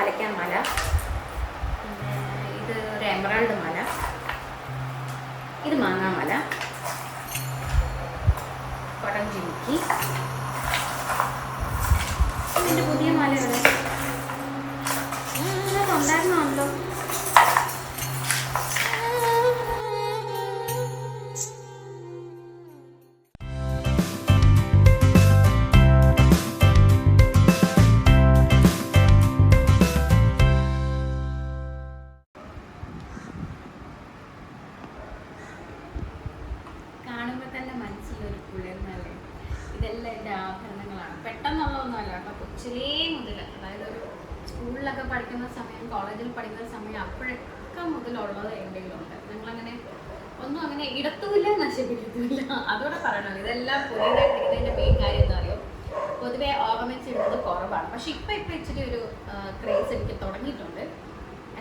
പാലക്കാൻ മാല, പിന്നെ ഇത് ഒരു എമറാൾഡ് മാല, ഇത് മാങ്ങാമാല, പടം ജിമിക്കി. ഇതിൻ്റെ പുതിയ മാലയുടെ ഉണ്ടായിരുന്നല്ലോ. കാണുമ്പോൾ തന്നെ മനസ്സിലൊരു കുളിർന്നല്ലേ. ഇതെല്ലാം എൻ്റെ ആഭരണങ്ങളാണ്. പെട്ടെന്നുള്ളതൊന്നുമല്ല കേട്ടോ. കൊച്ചിലേ മുതൽ, അതായത് ഒരു സ്കൂളിലൊക്കെ പഠിക്കുന്ന സമയം, കോളേജിൽ പഠിക്കുന്ന സമയം, അപ്പോഴൊക്കെ മുതലുള്ളത് എന്തെങ്കിലും ഉണ്ട്. ഞങ്ങളങ്ങനെ ഒന്നും അങ്ങനെ ഇടത്തുമില്ല, നശിപ്പിക്കത്തുമില്ല. അതോടെ പറയണം. ഇതെല്ലാം പുതിയതായിട്ടിരിക്കുന്നതിൻ്റെ മെയിൻ കാര്യം എന്താ അറിയോ, പൊതുവെ ഓർണമെന്റ്സ് ഇടുന്നത് കുറവാണ്. പക്ഷെ ഇപ്പം ഇച്ചിരി ഒരു ക്രേസ് എനിക്ക് തുടങ്ങിയിട്ടുണ്ട്.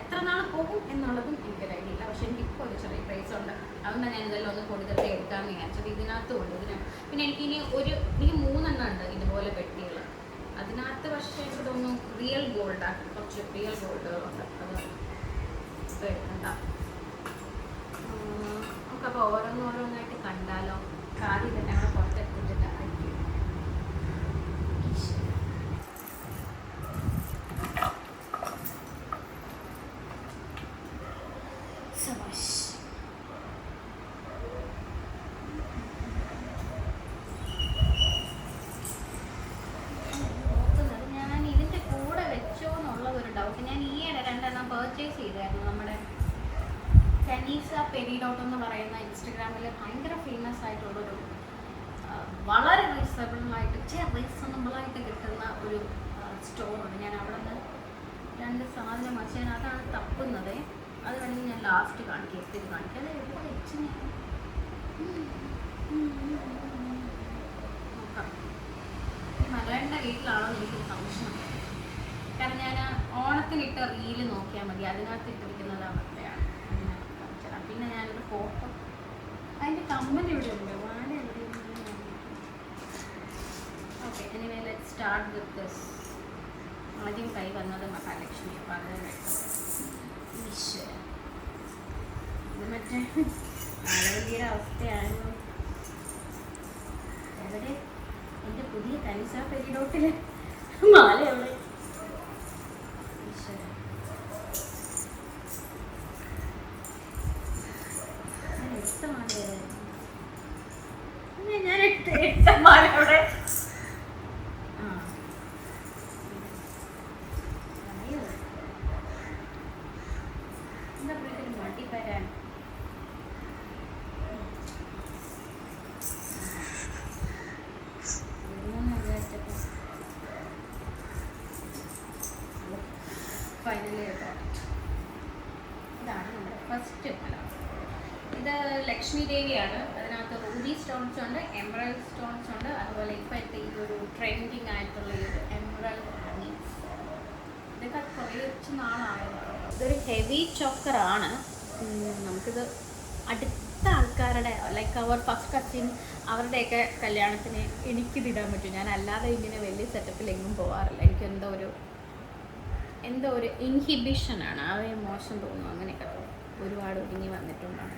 എത്ര നാൾ പോകും എന്നുള്ളതും എനിക്കൊരു ഐഡിയ ഇല്ല. പക്ഷെ എനിക്കിപ്പോൾ ഒരു ചെറിയ ക്രേസ് ഉണ്ട്. അതുകൊണ്ടാണ് ഞാൻ ഇതെല്ലാം ഒന്ന് പൊടിതട്ടി എടുക്കാമെന്ന് വിചാരിച്ചത്. ഇതിനകത്തും ഉണ്ട്. പിന്നെ എനിക്ക് 3 ഉണ്ട് ഇതുപോലെ പെട്ടികൾ. അതിനകത്ത് പക്ഷേ എനിക്ക് തോന്നുന്നു റിയൽ ഗോൾഡാണ്. കുറച്ച് റിയൽ ഗോൾഡുകളുണ്ട്. അത് ഇപ്പോൾ എടുക്കണ്ട. നമുക്കപ്പോൾ ഓരോന്നോരോന്നായിട്ട് കണ്ടാലോ. ആദ്യം തന്നെ അവിടെ പുറത്തെടുത്തിട്ട് ആയിരിക്കും. ഞാൻ ഇതിൻ്റെ കൂടെ വെച്ചോ എന്നുള്ളതൊരു ഡൗട്ട്. ഞാൻ ഈയിടെ 2 പർച്ചേസ് ചെയ്തായിരുന്നു. നമ്മുടെ കനീസ പെരിഡോട്ട് എന്ന് പറയുന്ന ഇൻസ്റ്റഗ്രാമിൽ ഭയങ്കര ഫേമസ് ആയിട്ടുള്ളൊരു വളരെ റീസണബിളായിട്ട് റീസണബിളായിട്ട് കിട്ടുന്ന ഒരു സ്റ്റോറുണ്ട്. ഞാൻ അവിടെ നിന്ന് 2 സാധനം വെച്ച് ഞാൻ അതാണ് തപ്പുന്നത്. അത് വേണമെങ്കിൽ ഞാൻ ലാസ്റ്റ് കാണിക്കാം. എത്തിരി കാണിക്കാം. അത് എവിടെ വെച്ച് നോക്കാം. മകളുടെ വീട്ടിലാണോ എനിക്ക് സംശയം. കാരണം ഞാൻ ഓണത്തിനിട്ട റീല് നോക്കിയാൽ മതി. അതിനകത്ത് ഇട്ടിരിക്കുന്നത് അവരുടെയാണ്. പിന്നെ ഞാനൊരു ഫോട്ടോ, അതിൻ്റെ കമ്മൽ ഇവിടെ ഉണ്ട്. വാഴ എവിടെ? Okay, anyway let's start with this. ആദ്യം കൈ വന്നത് മഹാലക്ഷ്മി. അപ്പോൾ അത് ഈശ്വര, ഇത് മറ്റേ ആലവല്ലിയുടെ അവസ്ഥയായിരുന്നു. എവിടെ എൻ്റെ പുതിയ കനിസ പെരിഡോട്ടിലെ മാല എവിടെ? ഈശ്വര, ഞാൻ എടുത്ത മാല എവിടെ? ഫൈനലി ഇതാണ് നമ്മുടെ ഫസ്റ്റ് മല. ഇത് ലക്ഷ്മി ദേവിയാണ്. അതിനകത്ത് റൂബി സ്റ്റോൺസ് ഉണ്ട്, എമറൽഡ് സ്റ്റോൺസ് ഉണ്ട്. അതുപോലെ ഇപ്പോഴത്തെ ഇതൊരു ട്രെൻഡിങ് ആയിട്ടുള്ള ഈ ഒരു എമറൽഡ് ഹണീസ്. ഇതൊക്കെ കുറച്ച് നാളായതാണ്. ഇതൊരു ഹെവി ചോക്കറാണ്. നമുക്കിത് അടുത്ത ആൾക്കാരുടെ, ലൈക്ക് അവർ ഫസ്റ്റ് കസിൻ, അവരുടെയൊക്കെ കല്യാണത്തിന് എനിക്കിതിടാൻ പറ്റും. ഞാൻ അല്ലാതെ ഇങ്ങനെ വലിയ സെറ്റപ്പിലെങ്ങും പോകാറില്ല. എനിക്ക് എന്തോ ഒരു ഇൻഹിബിഷനാണ്. അവയെ മോശം തോന്നുന്നു. അങ്ങനെയൊക്കെ ഒരുപാട് ഒതുങ്ങി വന്നിട്ടുണ്ടാണ്.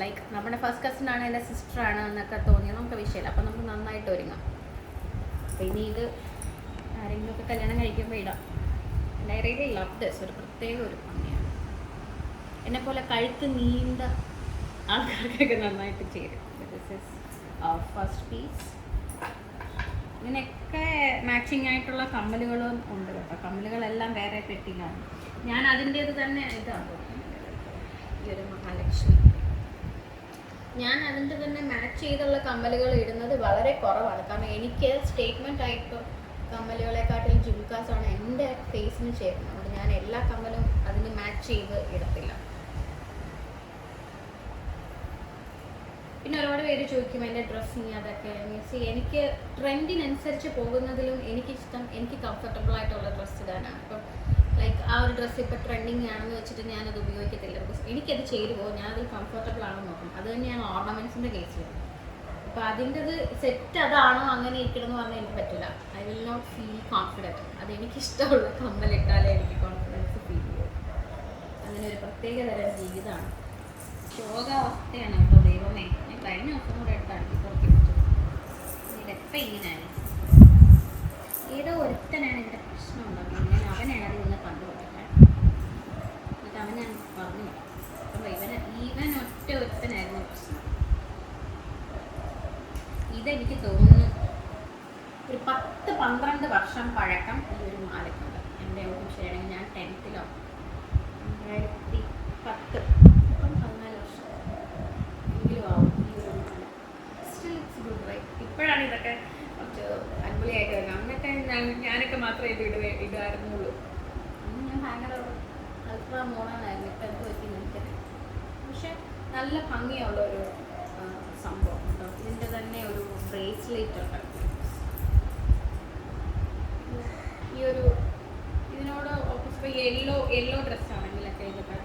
ലൈക്ക് നമ്മുടെ ഫസ്റ്റ് കസിനാണ്, എൻ്റെ സിസ്റ്ററാണ് എന്നൊക്കെ തോന്നിയാൽ നമുക്ക് വിഷയമില്ല. അപ്പം നമുക്ക് നന്നായിട്ട് ഒരുങ്ങാം. അപ്പം ഇനി ഇത് ആരെങ്കിലുമൊക്കെ കല്യാണം കഴിക്കുമ്പോൾ ഇടാം. I really love this. ഒരു പ്രത്യേക ഒരു ഭംഗിയാണ്. എന്നെപ്പോലെ കഴുത്ത് നീണ്ട ആൾക്കാർക്കൊക്കെ നന്നായിട്ട് ചേരും. This is first piece. ഇതിനൊക്കെ മാച്ചിങ് ആയിട്ടുള്ള കമ്മലുകളും ഉണ്ട് കേട്ടോ. കമ്മലുകളെല്ലാം വേറെ പെട്ടിയിലാണ്. ഞാൻ അതിൻ്റേത് തന്നെ ഇതാണ് ഈ ഒരു മഹാലക്ഷ്മി. ഞാൻ അതിൻ്റെ തന്നെ മാച്ച് ചെയ്തുള്ള കമ്മലുകൾ ഇടുന്നത് വളരെ കുറവാണ്. കാരണം എനിക്ക് സ്റ്റേറ്റ്മെൻ്റ് ആയിട്ട് കമ്മലുകളെക്കാട്ടിലും ജിംകാസാണ് എൻ്റെ ഫേസിന് ചേരുന്നത്. അതുകൊണ്ട് ഞാൻ എല്ലാ കമ്മലും അതിന് മാച്ച് ചെയ്ത് ഇടത്തില്ല. പിന്നെ ഒരുപാട് പേര് ചോദിക്കും എൻ്റെ ഡ്രസ്സിങ് അതൊക്കെ. മീൻസ് എനിക്ക് ട്രെൻഡിനനുസരിച്ച് പോകുന്നതിലും എനിക്കിഷ്ടം എനിക്ക് കംഫർട്ടബിൾ ആയിട്ടുള്ള ഡ്രസ്സ് ഇടാനാണ്. ഇപ്പം ലൈക്ക് ആ ഒരു ഡ്രസ്സ് ഇപ്പോൾ ട്രെൻഡിങ് ആണെന്ന് വെച്ചിട്ട് ഞാനത് ഉപയോഗിക്കത്തില്ല. ബിക്കോസ് എനിക്കത് ചേരുമോ, ഞാനത് കംഫർട്ടബിൾ ആണെന്ന് നോക്കും. അത് തന്നെയാണ് ഓർണമെൻറ്റ്സിൻ്റെ കേസിൽ. അപ്പോൾ അതിൻ്റെത് സെറ്റ് അതാണോ അങ്ങനെ ഇരിക്കണം എന്ന് പറഞ്ഞാൽ എനിക്ക് പറ്റില്ല. I will not feel confident. അതെനിക്കിഷ്ടമുള്ള കമ്മലിട്ടാലേ എനിക്ക് കോൺഫിഡൻസ് ഫീൽ ചെയ്യും. അങ്ങനെ ഒരു പ്രത്യേക തരം ജീവിതമാണ്. ശോകാവസ്ഥയാണ് കേട്ടോ ദൈവമേ. ഞാൻ കഴിഞ്ഞ ദിവസം കൂടെ എടുത്താണ് പുറത്തി പറ്റും. ഇതെപ്പം ഇങ്ങനെയാണ്. ഏതോ ഒരുത്തനാണ് ഇതിൻ്റെ പ്രശ്നം ഉണ്ടാകുന്നത്. ഞാൻ അവനാണ് അതിൽ നിന്ന് കണ്ടുപിടിക്കാൻ. എന്നിട്ട് അവൻ ഞാൻ പറഞ്ഞു അപ്പം ഇവൻ ഒറ്റ ഒരുത്തനായിരുന്നു പ്രശ്നം. ഇതെനിക്ക് തോന്നുന്നു ഒരു 10-12 വർഷം പഴക്കം ഈ ഒരു മാലയ്ക്കുണ്ട്. എൻ്റെ ഓർമ്മ ശരിയാണെങ്കിൽ ഞാൻ 10th 2010 ഇപ്പം 14 വർഷം എങ്കിലും ആവും ഈ ഒരു മാല. Still it's good right. ഇപ്പോഴാണ് ഇതൊക്കെ കുറച്ച് അടിപൊളിയായിട്ട് വരുന്നത്. അന്നൊക്കെ ഞാനൊക്കെ മാത്രമേ ഇടായിരുന്നുള്ളൂ. അന്ന് ഞാൻ ഭയങ്കര അൾട്രാ മോഡേണായിരുന്നു. ഇപ്പം എന്ത് പറ്റി എനിക്കത്. പക്ഷെ നല്ല ഭംഗിയുള്ള ഒരു സംഭവം കേട്ടോ. ഇതിൻ്റെ തന്നെ ഒരു ബ്രേസ്ലെറ്റ് ഉണ്ട്. ഈ ഒരു ഇതിനോട് ഓപ്പോസിറ്റ് യെല്ലോ ഡ്രസ്സാണെങ്കിലൊക്കെ ഇതൊക്കെ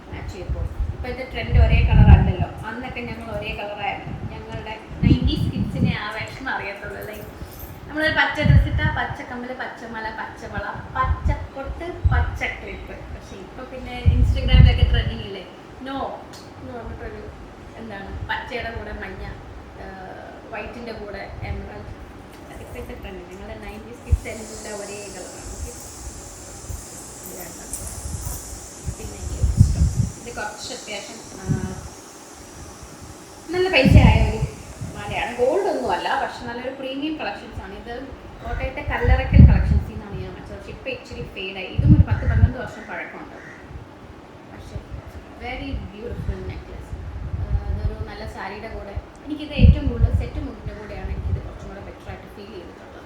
മാച്ച് ചെയ്തപ്പോൾ. ഇപ്പോഴത്തെ ട്രെൻഡ് ഒരേ കളറല്ലല്ലോ. അന്നൊക്കെ ഞങ്ങൾ ഒരേ കളറായിരുന്നു. ഞങ്ങളുടെ 90s കിഡ്സിനെ ആ വേഷം അറിയത്തുള്ളൂ. ലൈക്ക് നമ്മളൊരു പച്ച ഡ്രസ്സ് ഇട്ടാൽ പച്ചക്കമ്മൽ, പച്ചമല, പച്ചവള, പച്ചപ്പൊട്ട്, പച്ച ക്ലിപ്പ്. പക്ഷെ ഇപ്പോൾ പിന്നെ ഇൻസ്റ്റഗ്രാമിലൊക്കെ ട്രെൻഡിങ് ഇല്ലേ, നോ എന്ന് പറഞ്ഞിട്ടൊരു എന്താണ് പച്ചയുടെ കൂടെ മഞ്ഞ, വൈറ്റിൻ്റെ കൂടെ എമറൽഡ്. അതൊക്കെ ട്രെൻഡ്. ഞങ്ങളുടെ 90s കിഡ്സ് എല്ലാം ഒരേ കളറാണ്. പിന്നെ ഇത് കുറച്ച് അത്യാവശ്യം നല്ല പൈസയായ ഒരു മാലയാണ്. ഗോൾഡ് ഒന്നുമല്ല, പക്ഷെ നല്ലൊരു പ്രീമിയം കളക്ഷൻസ് ആണ്. ഇത് കോട്ടയത്തെ കല്ലറക്കൽ കളക്ഷൻസിൽ നിന്നാണ് ഞാൻ വെച്ചത്. പക്ഷെ ഇപ്പോൾ ഇച്ചിരി ഫെയ്ഡായി. ഇതും ഒരു 10-12 വർഷം പഴക്കമുണ്ട്. പക്ഷേ വെരി ബ്യൂട്ടിഫുൾ നെക്ലസ്. അതൊരു നല്ല സാരിയുടെ കൂടെ എനിക്കിത് ഏറ്റവും കൂടുതൽ സെറ്റ് മുണ്ടിൻ്റെ കൂടെയാണ് എനിക്കിത് കുറച്ചും കൂടെ ബെറ്ററായിട്ട് ഫീൽ ചെയ്തിട്ടുള്ളത്.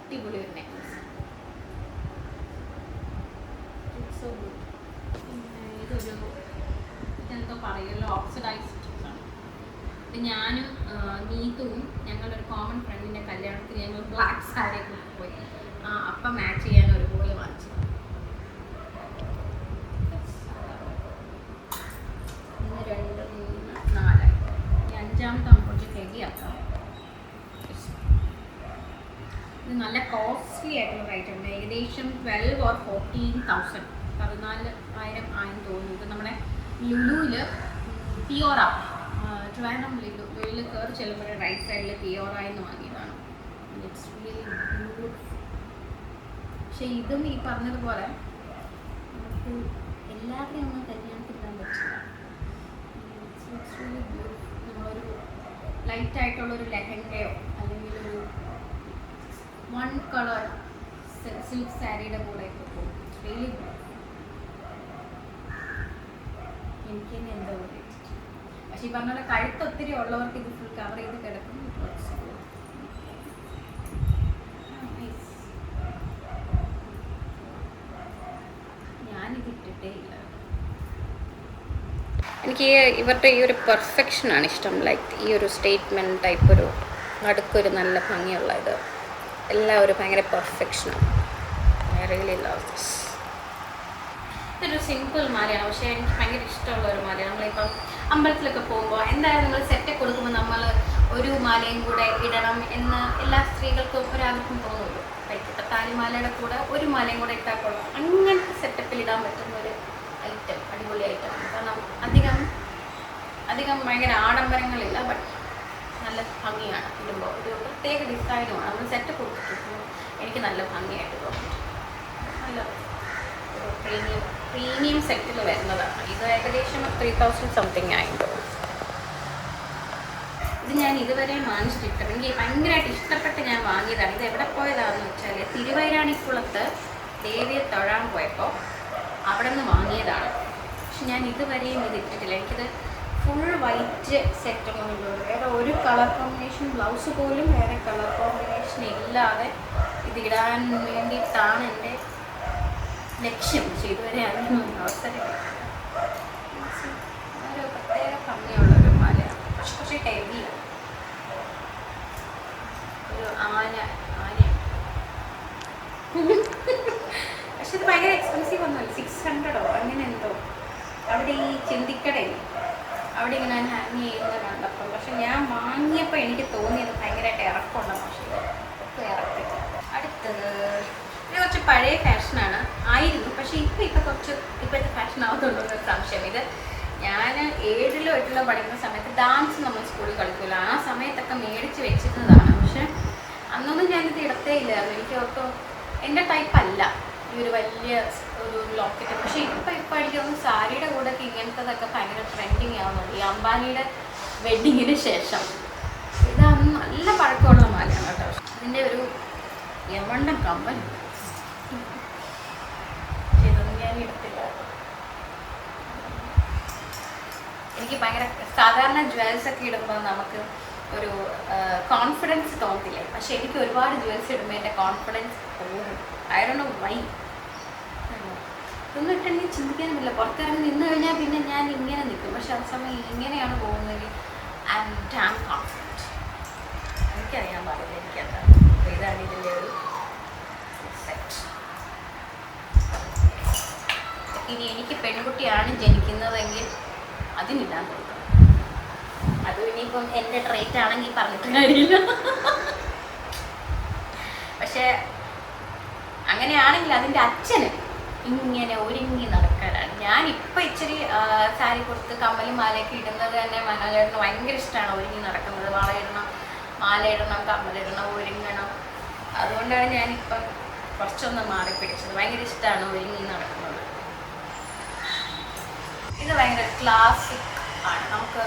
അടിപൊളി ഒരു നെക്ലസ്. So good. പിന്നെ ഇതെന്തോ പറയുമല്ലോ, ഓക്സിഡൈസ്ഡ് ആണ്. ഇത് ഞാനും നീതുവും ഞങ്ങളൊരു കോമൺ ഫ്രണ്ടിൻ്റെ കല്യാണത്തിന് ഞങ്ങൾ ബ്ലാക്ക് സാരിയൊക്കെ പോയി. അപ്പം മാച്ച് ചെയ്യാൻ ഒരുപോലെ വാങ്ങിച്ചു. 1 2 3 4 5ാമത്തെ നമുക്ക് ഹെവിയാക്കാം. ഇത് നല്ല കോസ്റ്റ്ലി ആയിട്ടുള്ള റേറ്റ് ഉണ്ട്. ഏകദേശം 12 or 14,000 14,000 ആയെന്ന് തോന്നുന്നു. ഇത് നമ്മുടെ ലുലുവിൽ പിയോറ ട്രിവാൻഡ്രം ലുലുവിൽ കയറി ചെല്ലുമ്പോൾ റൈറ്റ് സൈഡിൽ പിയോറയെന്ന് വാങ്ങിയതാണ്. It's really beautiful. പക്ഷെ ഇതും ഈ പറഞ്ഞതുപോലെ നമുക്ക് എല്ലാവരെയും ഒന്നും കല്യാണത്തിൽ ഇടാൻ പറ്റില്ല. It's really beautiful. നമ്മളൊരു ലൈറ്റായിട്ടുള്ളൊരു ലെഹങ്കയോ അല്ലെങ്കിൽ ഒരു 1 കളർ സിൽക്ക് സാരിയുടെ കൂടെ ഒക്കെ പോകും. It's really beautiful. എനിക്ക് തന്നെ എന്താ പറയുക. പക്ഷെ ഈ പറഞ്ഞ പോലെ കഴുത്ത് ഒത്തിരി ഉള്ളവർക്ക് ഇത് ഫുൾ കവർ ചെയ്ത് കിടക്കും. ഞാനിത് ഇട്ടിട്ടേ ഇല്ല. എനിക്ക് ഇവരുടെ ഈ ഒരു പെർഫെക്ഷനാണ് ഇഷ്ടം. ലൈക്ക് ഈ ഒരു സ്റ്റേറ്റ്മെൻറ്റ് ടൈപ്പ് ഒരു നടുക്കൊരു നല്ല ഭംഗിയുള്ള ഇത് എല്ലാം ഒരു ഭയങ്കര പെർഫെക്ഷനാണ്. I really love this. ഇതൊരു സിമ്പിൾ മാലയാണ്, പക്ഷേ എനിക്ക് ഭയങ്കര ഇഷ്ടമുള്ള ഒരു മാലയാണ്. നമ്മളിപ്പം അമ്പലത്തിലൊക്കെ പോകുമ്പോൾ എന്തായാലും നമ്മൾ സെറ്റ് കൊടുക്കുമ്പോൾ നമ്മൾ ഒരു മാലയും കൂടെ ഇടണം എന്ന് എല്ലാ സ്ത്രീകൾക്കും ഒരാൾക്കും തോന്നുമല്ലോ. ഇപ്പം താലിമാലയുടെ കൂടെ ഒരു മാലയും കൂടെ ഇട്ടാൽ കൊള്ളാം. അങ്ങനത്തെ സെറ്റപ്പിൽ ഇടാൻ പറ്റുന്ന ഒരു ഐറ്റം, അടിപൊളി ഐറ്റമാണ്. കാരണം അധികം ഭയങ്കര ആഡംബരങ്ങളില്ല, ബട്ട് നല്ല ഭംഗിയാണ് ഇടുമ്പോൾ. ഒരു പ്രത്യേക ഡിസൈനുമാണ്. നമ്മൾ സെറ്റ് കൊടുത്തിട്ടുമ്പോൾ എനിക്ക് നല്ല ഭംഗിയായിട്ട് തോന്നും. നല്ല ഒരു പ്രീമിയം സെറ്റിൽ വരുന്നതാണ്. ഇത് ഏകദേശം 3,000 സംതിങ് ആയിട്ട്. ഇത് ഞാൻ ഇതുവരെ വാങ്ങിച്ചിട്ടില്ല. എനിക്ക് ഭയങ്കരമായിട്ട് ഇഷ്ടപ്പെട്ട് ഞാൻ വാങ്ങിയതാണ്. ഇത് എവിടെ പോയതാണെന്ന് വെച്ചാൽ തിരുവൈരാണിക്കുളത്ത് ദേവിയെ തൊഴാൻ പോയപ്പോൾ അവിടെ നിന്ന് വാങ്ങിയതാണ്. പക്ഷെ ഞാൻ ഇതുവരെയും ഇത് ഇട്ടിട്ടില്ല. എനിക്കിത് ഫുൾ വൈറ്റ് സെറ്റൊന്നുമില്ല. വേറെ ഒരു കളർ കോമ്പിനേഷൻ, ബ്ലൗസ് പോലും വേറെ കളർ കോമ്പിനേഷൻ ഇല്ലാതെ ഇതിടാൻ വേണ്ടിയിട്ടാണ് എൻ്റെ ലക്ഷ്യം. പക്ഷെ ഇതുവരെ അതിനൊന്നും അവസരം ഒരു പ്രത്യേക ഭംഗിയുള്ളൊരു മാലയാണ്. പക്ഷെ ഹെവിയാണ്. ഒരു ആന പക്ഷെ ഇത് ഭയങ്കര എക്സ്പെൻസീവ് ഒന്നുമല്ല. 600 അങ്ങനെ എന്തോ. അവിടെ ഈ ചിന്തിക്കടയിൽ അവിടെ ഇങ്ങനെ ഹാങ് ചെയ്യുന്നത് കണ്ടപ്പോൾ. പക്ഷെ ഞാൻ വാങ്ങിയപ്പോൾ എനിക്ക് തോന്നിയത് ഭയങ്കരമായിട്ട് ഇറക്കമുള്ള പക്ഷേ ഇറക്കില്ല. അടുത്തത് ഇത് കുറച്ച് പഴയ ഫാഷനാണ് ആയിരുന്നു, പക്ഷേ ഇപ്പം കുറച്ച് ഇപ്പോഴത്തെ ഫാഷൻ ആവുന്നുണ്ടോയെന്നൊരു സംശയം. ഇത് ഞാൻ 7-ലോ 8-ലോ പഠിക്കുന്ന സമയത്ത് ഡാൻസ് നമ്മൾ സ്കൂളിൽ കളിക്കില്ല, ആ സമയത്തൊക്കെ മേടിച്ച് വെച്ചിരുന്നതാണ്. പക്ഷെ അന്നൊന്നും ഞാനിത് ഇടത്തേ ഇല്ലായിരുന്നു. എനിക്ക് ഒട്ടും എൻ്റെ ടൈപ്പല്ല ഈ ഒരു വലിയ ഒരു ലോക്കറ്റ്. പക്ഷേ ഇപ്പം എനിക്ക് തോന്നുന്നു സാരിയുടെ കൂടെയൊക്കെ ഇങ്ങനത്തതൊക്കെ ഭയങ്കര ട്രെൻഡിങ് ആവുന്നുണ്ട്. ഈ അംബാനിയുടെ വെഡ്ഡിങ്ങിന് ശേഷം ഇതാണ് നല്ല പഴക്കമുള്ള മാലയാണ് കേട്ടോ. ഇതിൻ്റെ ഒരു യമണ്ടൻ കമ്മൽ ഇതൊന്നും ഞാൻ ഇടത്തില്ല. എനിക്ക് ഭയങ്കര സാധാരണ ജ്വൽസ് ഒക്കെ ഇടുമ്പോൾ നമുക്ക് ഒരു കോൺഫിഡൻസ് തോന്നത്തില്ലേ, പക്ഷെ എനിക്ക് ഒരുപാട് ജ്വൽസ് ഇടുമ്പോൾ എൻ്റെ കോൺഫിഡൻസ് പോകും. I don't know why. ഇതൊന്നും ഇട്ടെങ്കിൽ ചിന്തിക്കാനുമില്ല. പുറത്തിറങ്ങി നിന്ന് കഴിഞ്ഞാൽ പിന്നെ ഞാൻ ഇങ്ങനെ നിൽക്കും, പക്ഷെ ആ സമയം ഇങ്ങനെയാണ് പോകുന്നതെങ്കിൽ ഐ ആം ഡാം കോൺഫിഡൻറ്റ്. എനിക്കറിയാൻ പാടില്ല എനിക്കെന്താ. ഇതാണ് ഇതിൻ്റെ ഒരു സെറ്റ്. ഇനി എനിക്ക് പെൺകുട്ടിയാണ് ജനിക്കുന്നതെങ്കിൽ അതിനില്ലാൻ തോന്നും. അതും ഇനിയിപ്പം എൻ്റെ ട്രേറ്റ് ആണെങ്കിൽ പറഞ്ഞിട്ട് കാര്യമില്ല. പക്ഷെ അങ്ങനെയാണെങ്കിൽ അതിൻ്റെ അച്ഛന് ഇങ്ങനെ ഒരുങ്ങി നടക്കാനാണ്. ഞാനിപ്പോൾ ഇച്ചിരി സാരി കൊടുത്ത് കമ്മലും മാലയൊക്കെ ഇടുന്നത് തന്നെ മനോജേട്ടന് ഭയങ്കര ഇഷ്ടമാണ്. ഒരുങ്ങി നടക്കുന്നത്, വളയിടണം, മാലയിടണം, കമ്മലിടണം, ഒരുങ്ങണം. അതുകൊണ്ടാണ് ഞാനിപ്പം കുറച്ചൊന്ന് മാറിപ്പിടിച്ചത്. ഭയങ്കര ഇഷ്ടമാണ് ഒരുങ്ങി നടക്കുന്നത്. ഇത് ഭയങ്കര ക്ലാസിക് ആണ്. നമുക്ക്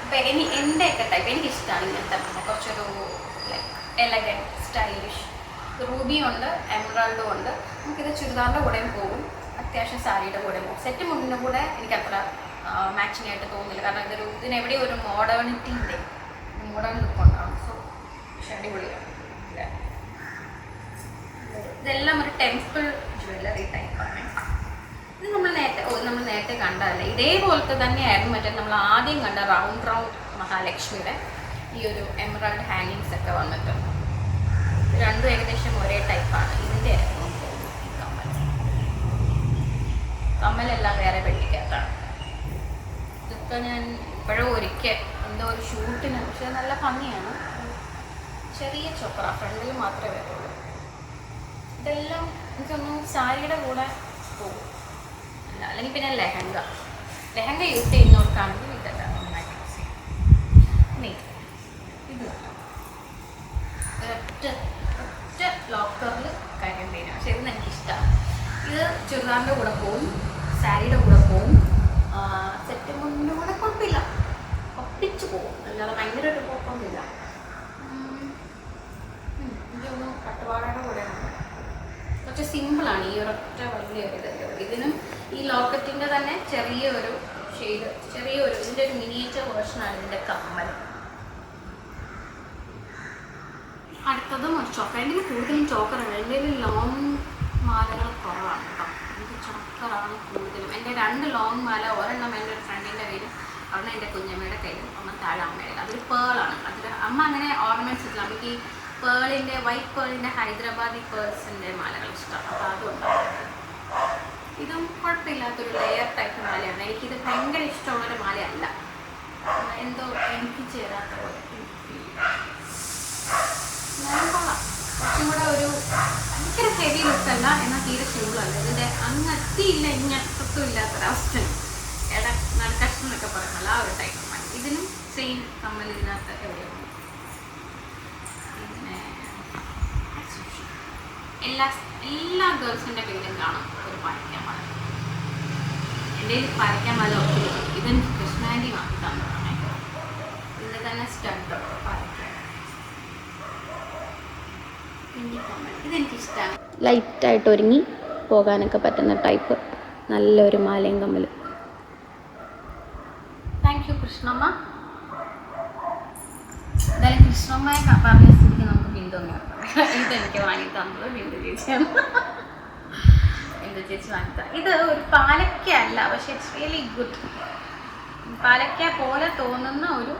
ഇപ്പം എൻ്റെയൊക്കെ ടൈപ്പ് എനിക്കിഷ്ടമാണ് ഇങ്ങനത്തെ കുറച്ചൊരു ലൈക്ക് എലഗൻറ്റ് സ്റ്റൈലിഷ്. റൂബിയും ഉണ്ട്, എമറാൾഡും ഉണ്ട്. നമുക്കിത് ചുരിദാറിൻ്റെ കൂടെയും പോകും, അത്യാവശ്യം സാരിയുടെ കൂടെയും പോകും. സെറ്റ് മുണ്ടിൻ്റെ കൂടെ എനിക്കത്ര മാച്ചിങ് ആയിട്ട് തോന്നില്ല, കാരണം ഇതിനെവിടെയും ഒരു മോഡേൺ ലുക്ക് ഉണ്ടാവും. സോ പക്ഷെ അടിപൊളിയാണ്. ഇതെല്ലാം ഒരു ടെമ്പിൾ ജ്വല്ലറി ടൈപ്പാണ്. ഇത് നമ്മൾ നേരത്തെ കണ്ടതല്ലേ, ഇതേപോലത്തെ തന്നെയായിരുന്നു മറ്റേ നമ്മൾ ആദ്യം കണ്ട റൗണ്ട് മഹാലക്ഷ്മിയുടെ ഈ ഒരു എമറാൾഡ് ഹാങ്ങിങ്സ് ഒക്കെ വന്നിട്ട്. രണ്ടും ഏകദേശം ഒരേ ടൈപ്പാണ്. ഇതിൻ്റെ ഈ കമ്മലെല്ലാം വേറെ വെള്ളിക്കകത്താണ്. ഇതൊക്കെ ഞാൻ ഇപ്പോഴും ഒരിക്കൽ എന്തോ ഒരു ഷൂട്ടിന്, പക്ഷെ നല്ല ഭംഗിയാണ്. ചെറിയ ചോക്കറ ഫ്രണ്ടിൽ മാത്രമേ വരുള്ളൂ. ഇതെല്ലാം എനിക്കൊന്നും സാരിയുടെ കൂടെ പോകും, അല്ലെങ്കിൽ പിന്നെ ലെഹങ്ക യൂസ് ചെയ്യുന്നവർക്കാണെങ്കിൽ ഇതെല്ലാം നന്നായിട്ട് യൂസ് ചെയ്യും. ഇത് ഒറ്റ ലോക്കറിൽ കാര്യം തരാം. പക്ഷെ ഇതെന്ന് എനിക്കിഷ്ടമാണ്. ഇത് ചുരിദാറിൻ്റെ കൂടെ പോവും, സാരിയുടെ കൂടെ പോവും, സെറ്റ് മുന്നിൻ്റെ കൂടെ കുഴപ്പമില്ല, ഒപ്പിച്ച് പോവും. അല്ലാതെ ഭയങ്കര ഒരു കുഴപ്പമൊന്നുമില്ല. ഇതൊന്നും പട്ടുപാടയുടെ കൂടെ കുറച്ച് സിമ്പിളാണ്. ഈ ഒരൊറ്റ വലിയൊരു ഇതിനും ഈ ലോക്കറ്റിൻ്റെ തന്നെ ചെറിയൊരു ഇതിൻ്റെ ഒരു മിനിയേച്ചർ വേർഷനാണ് ഇതിൻ്റെ കമ്മൽ. അടുത്തതും ഒരു ചോക്കർ. എൻ്റെ കൂടുതലും ചോക്കറാണ്. എൻ്റെ ലോങ് മാലകൾ കുറവാണ് കേട്ടോ. എനിക്ക് ചോക്കറാണ് കൂടുതലും. എൻ്റെ 2 ലോങ് മാല, ഒരെണ്ണം എൻ്റെ ഒരു ഫ്രണ്ടിൻ്റെ കയ്യിലും ഒരെണ്ണം എൻ്റെ കുഞ്ഞമ്മയുടെ കയ്യിലും, ഒന്നും താഴെ അമ്മയുടെ. അതൊരു പേളാണ്. അതിൽ അമ്മ അങ്ങനെ ഓർണമെൻറ്റ്സ് ഇല്ല. നമുക്ക് ഈ പേളിൻ്റെ വൈറ്റ് പേളിൻ്റെ ഹൈദരാബാദി പേൾസിൻ്റെ മാലകൾ ഇഷ്ടമാണ്. അപ്പോൾ അതുണ്ടാവും. ഇതും കുഴപ്പമില്ലാത്തൊരു ലെയർ ടൈപ്പ് മാലയാണ്. എനിക്കിത് ഭയങ്കര ഇഷ്ടമുള്ളൊരു മാലയല്ല, എന്തോ എനിക്ക് ചേരാത്ത പോലെ. കുറച്ചും കൂടെ ഒരു ഭയങ്കര ഹെവി ലുക്ക് അല്ല, എന്നാൽ തീരെ സിമ്പിളല്ല. ഇതിൻ്റെ അങ്ങത്തിയില്ല ഇങ്ങത്തും ഇല്ലാത്തൊരവസ്ഥയാണ്. നടുക്കഷ്ടം എന്നൊക്കെ പറയുമല്ലോ, ആ ഒരു ടൈപ്പ് മാല. ഇതിനും സെയിം കമ്മൽ ഇതിനകത്ത് എവിടെയാണ്. പിന്നെ എല്ലാ ഗേൾസിൻ്റെ കയ്യിലും കാണും ഒരു പരക്കാൻ മാല. എൻ്റെ കയ്യിൽ പരക്കാൻ മാല ഒത്തിരി. ഇതെനിക്ക് കൃഷ്ണാൻറ്റി വാങ്ങി തന്നതാണ്. ഇതിൻ്റെ തന്നെ സ്റ്റഡ് പരക്കാൻ. ഇതെനിക്കിഷ്ടമാണ്. ലൈറ്റായിട്ട് ഒരുങ്ങി പോകാനൊക്കെ പറ്റുന്ന ടൈപ്പ് നല്ലൊരു മാലയും കമ്മലും. Thank you Krishnamma. എന്തായാലും കൃഷ്ണമ്മയെ പറഞ്ഞ സ്ഥിതിക്ക് നമുക്ക് ബിന്ദുവിനെ ഇതെനിക്ക് വാങ്ങി തന്നത് ബിന്ദു ചേച്ചിയാണ്. ബിന്ദു ചേച്ചി വാങ്ങി തന്നത്. ഇത് ഒരു പാലക്ക അല്ല, പക്ഷെ ഇറ്റ്സ് റിയലി ഗുഡ്. പാലക്ക പോലെ തോന്നുന്ന ഒരു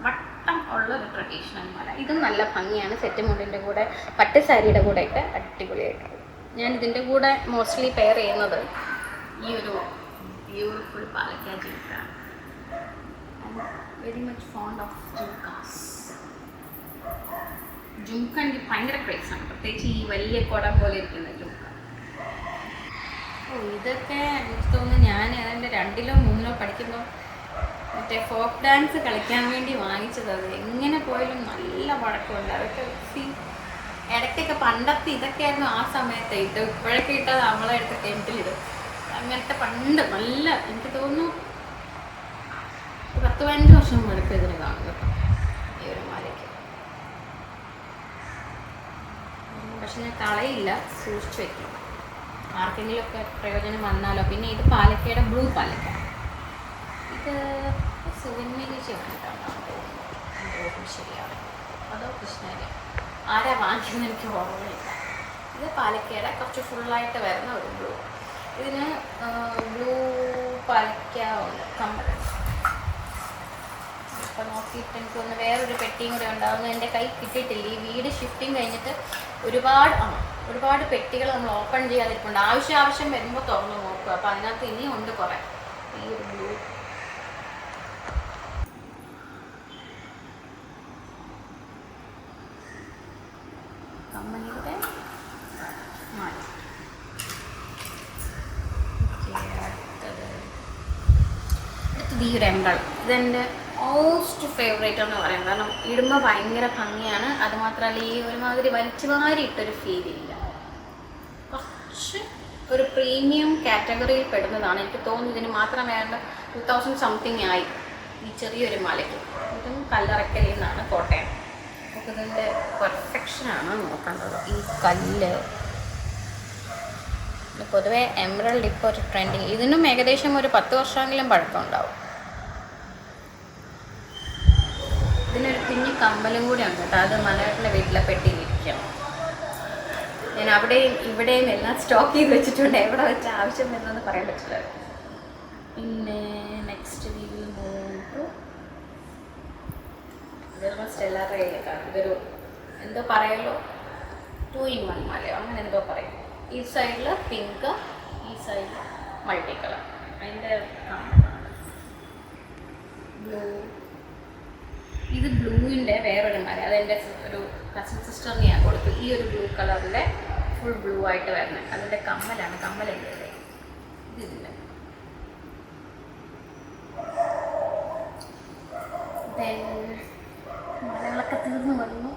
വട്ടം ഉള്ളൊരു ട്രഡീഷണൽ മാല. ഇതും നല്ല ഭംഗിയാണ്. സെറ്റ് മുണ്ടിൻ്റെ കൂടെ പട്ട് സാരിയുടെ കൂടെയൊക്കെ അടിപൊളിയായിട്ടുള്ളത്. ഞാൻ ഇതിൻ്റെ കൂടെ മോസ്റ്റ്ലി പെയർ ചെയ്യുന്നത് ഈ ഒരു ബ്യൂട്ടിഫുൾ പാലക്ക ജീൻസാണ്. Very much fond of jhumkas. Jhumka എനിക്ക് ഭയങ്കര ക്രേസാണ്, പ്രത്യേകിച്ച് ഈ വലിയ കുടം പോലെ ഇരിക്കുന്ന ജുംക്ക. ഇതൊക്കെ എനിക്ക് തോന്നുന്നു ഞാൻ അതിൻ്റെ 2-ലോ 3-ലോ പഠിക്കുമ്പോൾ മറ്റേ ഫോക്ക് ഡാൻസ് കളിക്കാൻ വേണ്ടി വാങ്ങിച്ചത്. അത് എങ്ങനെ പോയാലും നല്ല വഴക്കമുണ്ട്. അതൊക്കെ ഇടയ്ക്കൊക്കെ പണ്ടത്തെ ഇതൊക്കെയായിരുന്നു ആ സമയത്ത് ഇട്ട്. ഇപ്പോഴൊക്കെ ഇട്ടത് നമ്മളെ അടുത്ത് ടെൻറ്റിലിടും. അങ്ങനത്തെ പണ്ട് നല്ല, എനിക്ക് തോന്നുന്നു 10-15 വർഷം വഴക്കം ഇതിന് കാണും കേട്ടോ ഈ ഒരു മാലയ്ക്ക്. പക്ഷെ ഞാൻ കളയില്ല, സൂക്ഷിച്ച് വയ്ക്കും, ആർക്കെങ്കിലും ഒക്കെ പ്രയോജനം വന്നാലോ. പിന്നെ ഇത് പാലക്കയുടെ ബ്ലൂ പാലക്ക. ഇത് സുഗന്മേലിച്ചാണ് ശരിയാണ്, അതോ കൃഷ്ണേരി ആരാ വാങ്ങിക്കുന്നത് എനിക്ക് ഓർമ്മയില്ല. ഇത് പാലക്കയുടെ കുറച്ച് ഫുള്ളായിട്ട് വരുന്ന ഒരു ബ്ലൂ. ഇതിന് ബ്ലൂ പാലക്ക ഉണ്ട് കമ്മൽ. ഇപ്പം നോക്കിയിട്ട് എനിക്കൊന്ന് വേറൊരു പെട്ടിയും കൂടെ ഉണ്ടാകുന്നു. എൻ്റെ കൈ കിട്ടിയിട്ടില്ല. ഈ വീട് ഷിഫ്റ്റിങ് കഴിഞ്ഞിട്ട് ഒരുപാട് പെട്ടികൾ നമ്മൾ ഓപ്പൺ ചെയ്യാതിരിക്കുന്നുണ്ട്. ആവശ്യം വരുമ്പോൾ തുറന്ന് നോക്കുക. അപ്പോൾ അതിനകത്ത് ഇനിയും ഉണ്ട് കുറേ. ഈ ഒരു ബ്ലൂ കമ്പനിയുടെ മാല. അടുത്തത് ഈ ഒരു എംബ്രൽ. ഇതെൻ്റെ മോസ്റ്റ് ഫേവറേറ്റ് എന്ന് പറയാം. കാരണം ഇടുമ്പോൾ ഭയങ്കര ഭംഗിയാണ്. അതുമാത്രമല്ല ഈ ഒരുമാതിരി വലിച്ചു വാരി ഇട്ടൊരു ഫീലില്ല. കുറച്ച് ഒരു പ്രീമിയം കാറ്റഗറിയിൽ പെടുന്നതാണ്. എനിക്ക് തോന്നുന്നു ഇതിന് മാത്രം വേണ്ട 2000 സംതിങ് ആയി ഈ ചെറിയൊരു മലയ്ക്ക്. ഇതും കല്ലറക്കലിൽ നിന്നാണ്, കോട്ടയം. നമുക്ക് ഇതിൻ്റെ പെർഫെക്ഷനാണ് നോക്കേണ്ടത്. ഈ കല്ല് പൊതുവേ എംബ്രൽഡ് ഇപ്പോൾ ഒരു ട്രെൻഡിങ്. ഇതിനും ഏകദേശം ഒരു 10 വർഷമെങ്കിലും പഴക്കം ഉണ്ടാവും. ഇതിനൊരു കുഞ്ഞു കമ്മലും കൂടി ഉണ്ട് കേട്ടോ. അത് മലയാളത്തിൻ്റെ വീട്ടിലെ പെട്ടിയിലിരിക്കണം. ഞാൻ അവിടെയും ഇവിടെയും എല്ലാം സ്റ്റോക്ക് ചെയ്ത് വെച്ചിട്ടുണ്ട്. എവിടെ വെച്ച് ആവശ്യം വരുന്നതെന്ന് പറയാൻ പറ്റില്ല. പിന്നെ നെക്സ്റ്റ് വീഡിയോ ഇതൊരു സ്റ്റെല്ലാറയിലേക്കാണ്. ഇതൊരു എന്തോ പറയല്ലോ 2 in 1 മാലയോ അങ്ങനെ എന്തോ പറയും. ഈ സൈഡിൽ പിങ്ക്, ഈ സൈഡിൽ മൾട്ടി കളർ. അതിൻ്റെ ബ്ലൂ. ഇത് ബ്ലൂവിൻ്റെ വേറൊരു മാല. അതെൻ്റെ ഒരു കസിൻ സിസ്റ്ററിന് ഞാൻ കൊടുത്തു. ഈ ഒരു ബ്ലൂ കളറിൻ്റെ ഫുൾ ബ്ലൂ ആയിട്ട് വരുന്നത്. അതിൻ്റെ കമ്മലാണ്. കമ്മലുണ്ട് ഇതില്ല. മലകളൊക്കെ തീർന്നു വന്നു.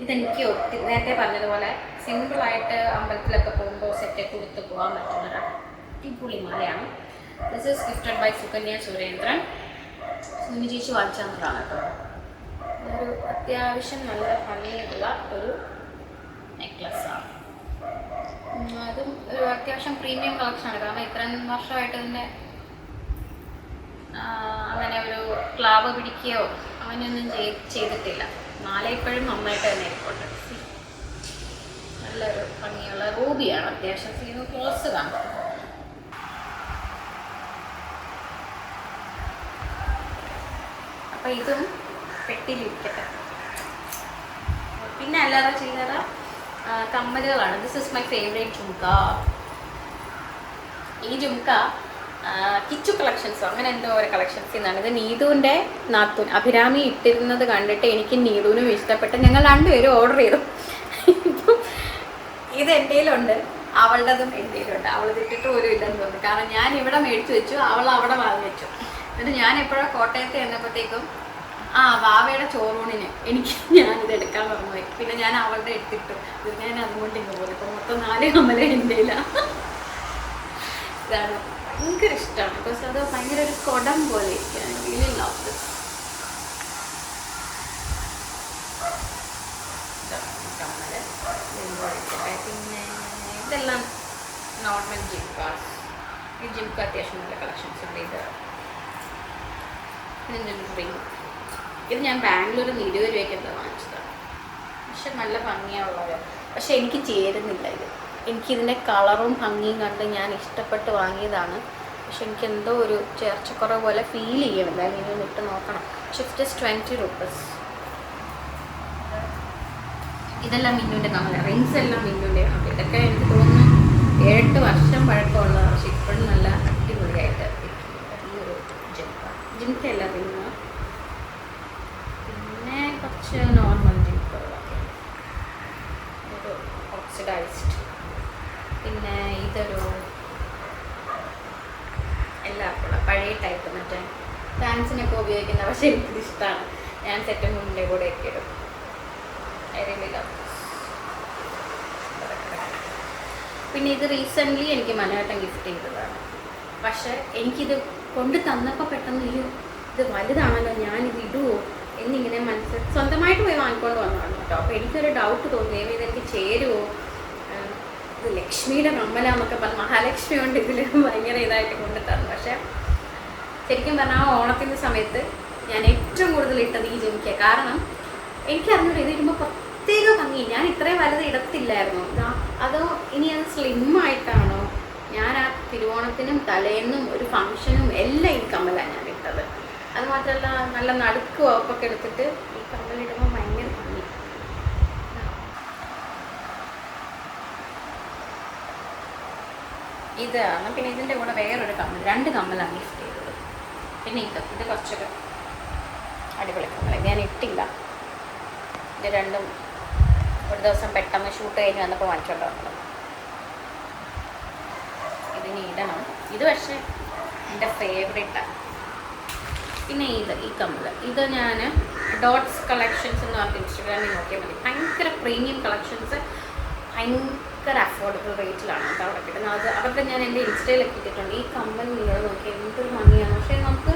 ഇതെനിക്ക് നേരത്തെ പറഞ്ഞതുപോലെ സിമ്പിളായിട്ട് അമ്പലത്തിലൊക്കെ പോകുമ്പോൾ സെറ്റൊക്കെ കൊടുത്ത് പോകാൻ പറ്റുന്നൊരു അടിപൊളി മാലയാണ്. This is gifted by Sukanya Surendran. Suni ചേച്ചി വാങ്ങിച്ചു തന്നതാണ് കേട്ടോ. ഒരു അത്യാവശ്യം നല്ല ഭംഗിയുള്ള ഒരു നെക്ലസ്സാണ്. അതും ഒരു അത്യാവശ്യം പ്രീമിയം കളക്ഷനാണ്. കാരണം ഇത്രയും വർഷമായിട്ട് ഇതിൻ്റെ അങ്ങനെ ഒരു ക്ലാവ് പിടിക്കുകയോ അങ്ങനെയൊന്നും ചെയ്തിട്ടില്ല. മാല ഇപ്പോഴും നന്നായിട്ട് തന്നെ ഇരിപ്പുണ്ട്. നല്ലൊരു ഭംഗിയുള്ള റൂബിയാണ്. അത്യാവശ്യം ഇത് ക്ലോസ് കാണും. അപ്പം ഇതും പെട്ടിയിലിരിക്കട്ടെ. പിന്നെ അല്ലാതെ ചില്ലറ കമ്മലുകളാണ്. This is my favourite jhumka. ഈ ജുംക്ക കിച്ചു കളക്ഷൻസോ അങ്ങനെ എന്തോ ഒരു കളക്ഷൻസിൽ നിന്നാണ്. ഇത് നീതുവിൻ്റെ നാത്തൂൻ അഭിരാമി ഇട്ടിരുന്നത് കണ്ടിട്ട് എനിക്ക് നീതുവിനും ഇഷ്ടപ്പെട്ട് ഞങ്ങൾ രണ്ടുപേരും ഓർഡർ ചെയ്തു. ഇപ്പം ഇത് എൻ്റെ കയ്യിലുണ്ട്, അവളുടേതും എൻ്റെ കയ്യിലുണ്ട്. അവൾ ഇട്ടിട്ട് പോലും ഇല്ലെന്ന് തോന്നുന്നു. കാരണം ഞാൻ ഇവിടെ മേടിച്ചു വെച്ചു, അവൾ അവിടെ വാങ്ങി വെച്ചു. എന്നിട്ട് ഞാൻ എപ്പോഴോ കോട്ടയത്ത് ചെന്നപ്പോഴത്തേക്കും വാവയുടെ ചോറൂണിന് ഞാനിത് എടുക്കാൻ പറഞ്ഞു. പിന്നെ ഞാൻ അവളുടെ എടുത്തിട്ടു. ഇത് ഞാൻ അതുകൊണ്ട് ഇങ്ങ് പോലെ ഇപ്പം മൊത്തം 4 കമ്മല എൻ്റെ കയ്യിലാണ്. ഇതാണ് ഭയങ്കര ഇഷ്ടമാണ്. ബിക്കോസ് അത് ഭയങ്കര ഒരു കൊടം പോലെ ഇരിക്കുകയാണ്. Really love this. കമ്മല് പിന്നെ ഇതെല്ലാം നോർമൽ ജിംകാസ്. ഈ ജിംക്ക അത്യാവശ്യം നല്ല കളക്ഷൻസ് ഉണ്ട്. ഇതിൻ്റെ റിങ്. ഇത് ഞാൻ ബാംഗ്ലൂരിൽ നിന്ന് 20 രൂപയ്ക്ക് എന്താ വാങ്ങിച്ചതാണ്. പക്ഷെ നല്ല ഭംഗിയാണുള്ളത്. പക്ഷെ എനിക്ക് ചേരുന്നില്ല ഇത്. എനിക്കിതിൻ്റെ കളറും ഭംഗിയും കണ്ട് ഞാൻ ഇഷ്ടപ്പെട്ട് വാങ്ങിയതാണ്. പക്ഷെ എനിക്ക് എന്തോ ഒരു ചേർച്ചക്കുറവ് പോലെ ഫീൽ ചെയ്യുന്നില്ല. ഇനി ഒന്ന് ഇട്ട് നോക്കണം. പക്ഷെ ജസ്റ്റ് 20 rupees. ഇതെല്ലാം മിന്നുവിൻ്റെ കമ്മല. റിങ്സ് എല്ലാം മിന്നുവിൻ്റെ ആണ്. ഇതൊക്കെ എനിക്ക് തോന്നുന്നു 7-8 വർഷം പഴക്കമുള്ളതാണ്. പക്ഷെ ഇപ്പോഴും നല്ല അടിപൊളിയായിട്ട് ഈ ഒരു ജിംക്ക. ജിംക്ക അല്ല റിങ് ഇതൊരു എല്ലാവർക്കും പഴയ ടൈപ്പ് മറ്റേ ഡാൻസിനൊക്കെ ഉപയോഗിക്കുന്ന, പക്ഷെ എനിക്കിത് ഇഷ്ടമാണ്. ഞാൻ സെറ്റ് മുന്നിൻ്റെ കൂടെയൊക്കെ ഇടും. പിന്നെ ഇത് റീസെൻ്റ്ലി എനിക്ക് മനോഹരൻ ഗിഫ്റ്റ് ചെയ്തതാണ്. പക്ഷെ എനിക്കിത് കൊണ്ട് തന്നപ്പോൾ പെട്ടെന്ന് ഇത് വലുതാണല്ലോ, ഞാനിത് ഇടുമോ എന്നിങ്ങനെ മനസ്സിൽ സ്വന്തമായിട്ട് പോയി വാങ്ങിക്കൊണ്ട് വന്നതാണ് കേട്ടോ. അപ്പോൾ എനിക്കൊരു ഡൗട്ട് തോന്നി, ഇതെനിക്ക് ചേരുമോ, ഇത് ലക്ഷ്മിയുടെ കമ്മലാന്നൊക്കെ പറഞ്ഞ് മഹാലക്ഷ്മി കൊണ്ട് ഇതിൽ ഭയങ്കര ഇതായിട്ട് കൊണ്ട് തന്നു. പക്ഷെ ശരിക്കും പറഞ്ഞാൽ ആ ഓണത്തിൻ്റെ സമയത്ത് ഞാൻ ഏറ്റവും കൂടുതൽ ഇട്ടത് ഈ ജുമിക്ക. കാരണം എനിക്കറിഞ്ഞൂടെ ഇത് ഇടുമ്പോൾ പ്രത്യേക ഭംഗി. ഞാൻ ഇത്രയും വലുത് ഇടത്തില്ലായിരുന്നു. അതോ ഇനി അത് സ്ലിമ്മായിട്ടാണോ? ഞാൻ ആ തിരുവോണത്തിനും തലേന്നും ഒരു ഫംഗ്ഷനും എല്ലാം ഈ കമ്മലാണ് ഞാൻ ഇട്ടത്. അത് മാത്രമല്ല നല്ല നടുക്ക് വകുപ്പൊക്കെ എടുത്തിട്ട് ഈ കമ്മലിടുമ്പോൾ ഭയങ്കര ഭംഗി. ഇതാണ്. പിന്നെ ഇതിൻ്റെ കൂടെ വേറൊരു കമ്മൽ, 2 കമ്മലാണ് ഗിഫ്റ്റ് ചെയ്തത്. പിന്നെ ഇത് കുറച്ചൊക്കെ അടിപൊളി കമ്മൽ. ഞാൻ ഇട്ടില്ല, ഇത് രണ്ടും ഒരു ദിവസം പെട്ടെന്ന് ഷൂട്ട് കഴിഞ്ഞ് വന്നപ്പോൾ വാങ്ങിച്ചോണ്ട് വന്നത്. ഇതിന് ഇടണം. ഇത് പക്ഷേ എൻ്റെ ഫേവറേറ്റാണ്. പിന്നെ ഈ കമ്മൽ, ഇത് ഞാൻ ഡോട്ട്സ് കളക്ഷൻസ് എന്ന് പറഞ്ഞിട്ട് ഇൻസ്റ്റഗ്രാമിൽ നോക്കിയാൽ മതി. ഭയങ്കര പ്രീമിയം കളക്ഷൻസ്, ഭയങ്കര അഫോർഡബിൾ റേറ്റിലാണ് കേട്ടോ അവിടെ കിട്ടുന്നത്. അത് അതൊക്കെ ഞാൻ എൻ്റെ ഇൻസ്റ്റയിലൊക്കെ ഇട്ടിട്ടുണ്ട്. ഈ കമ്മൽ നിങ്ങൾ നോക്കിയാൽ എന്തൊരു ഭംഗിയാണ്. പക്ഷേ നമുക്ക്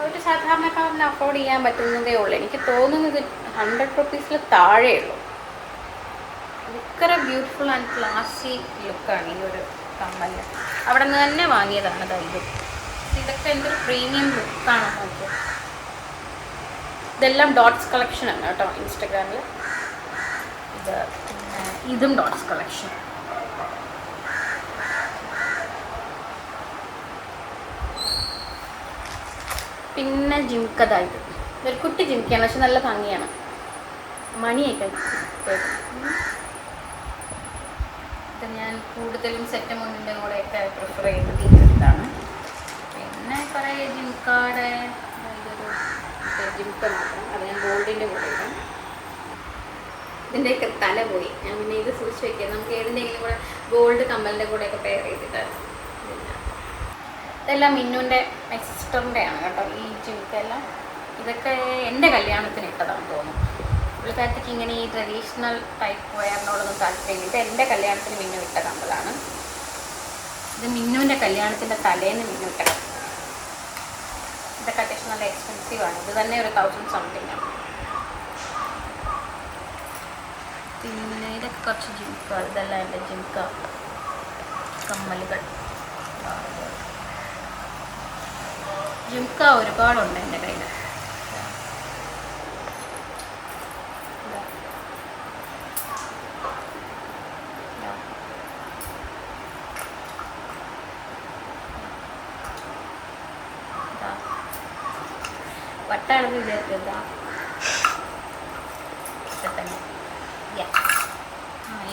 ഒരു സാധാരണക്കാരന് അഫോർഡ് ചെയ്യാൻ പറ്റുന്നതേ ഉള്ളൂ. എനിക്ക് തോന്നുന്നത് 100 റുപ്പീസിൽ താഴെയുള്ളൂ. ഭയങ്കര ബ്യൂട്ടിഫുൾ ആൻഡ് ക്ലാസി ലുക്കാണ് ഈ ഒരു കമ്മൽ. അവിടെ നിന്ന് തന്നെ വാങ്ങിയതാണ് ഇത്. ഇതൊക്കെ എന്തൊരു പ്രീമിയം ലുക്കാണ് നോക്കിയത്. ഇതെല്ലാം ഡോട്ട്സ് കളക്ഷനാണ് കേട്ടോ ഇൻസ്റ്റഗ്രാമിൽ. ഇതും ഡോട്ട്സ് കളക്ഷൻ. പിന്നെ ജിംക്കത, ഇതൊരു കുട്ടി ജിംക്കയാണ്, പക്ഷെ നല്ല ഭംഗിയാണ്. മണിയൊക്കെ ഇത് ഞാൻ കൂടുതലും സെറ്റ് മുന്നിൻ്റെ കൂടെയൊക്കെ പ്രിഫർ ചെയ്യുന്നത് ഇതാണ്. പിന്നെ കുറേ ജിംക്കാടെ ഇതൊരു ജിംക്ക മാത്രം, അത് ഞാൻ ഗോൾഡിൻ്റെ കൂടെ ഇടാം. ഇതിൻ്റെയൊക്കെ തല പോയി, ഞാൻ പിന്നെ ഇത് സൂക്ഷിച്ച് വയ്ക്കുക. നമുക്ക് ഏതിൻ്റെയെങ്കിലും കൂടെ ഗോൾഡ് കമ്മലിൻ്റെ കൂടെയൊക്കെ പെയർ ചെയ്തിട്ട്. ഇതെല്ലാം മിന്നുൻ്റെ മൈ സിസ്റ്ററിൻ്റെ ആണ് കേട്ടോ ഈ ജിംക്കെല്ലാം. ഇതൊക്കെ എൻ്റെ കല്യാണത്തിന് ഇട്ടതാണെന്ന് തോന്നുന്നു. പുള്ളിക്കാരത്തേക്ക് ഇങ്ങനെ ഈ ട്രഡീഷണൽ ടൈപ്പ് വെയറിനോടൊന്നും താല്പര്യം. ഇത് എൻ്റെ കല്യാണത്തിന് മിന്നു ഇട്ട കമ്മലാണ്. ഇത് മിന്നുവിൻ്റെ കല്യാണത്തിൻ്റെ തലേന്ന് മിന്നു ഇട്ട. ഇതൊക്കെ അത്യാവശ്യം നല്ല എക്സ്പെൻസീവ് ആണ്. ഇത് തന്നെ ഒരു 1000 സംതിങ് ആണ്. പിന്നെ ഇതൊക്കെ കുറച്ച് ജിംക്ക, ഇതെല്ലാം എൻ്റെ ജിംക്ക കമ്മലുകൾ. ജിംക്ക ഒരുപാടുണ്ട് എൻ്റെ കയ്യിൽ. വട്ടാണെന്ന് വിചാരിച്ചതാ.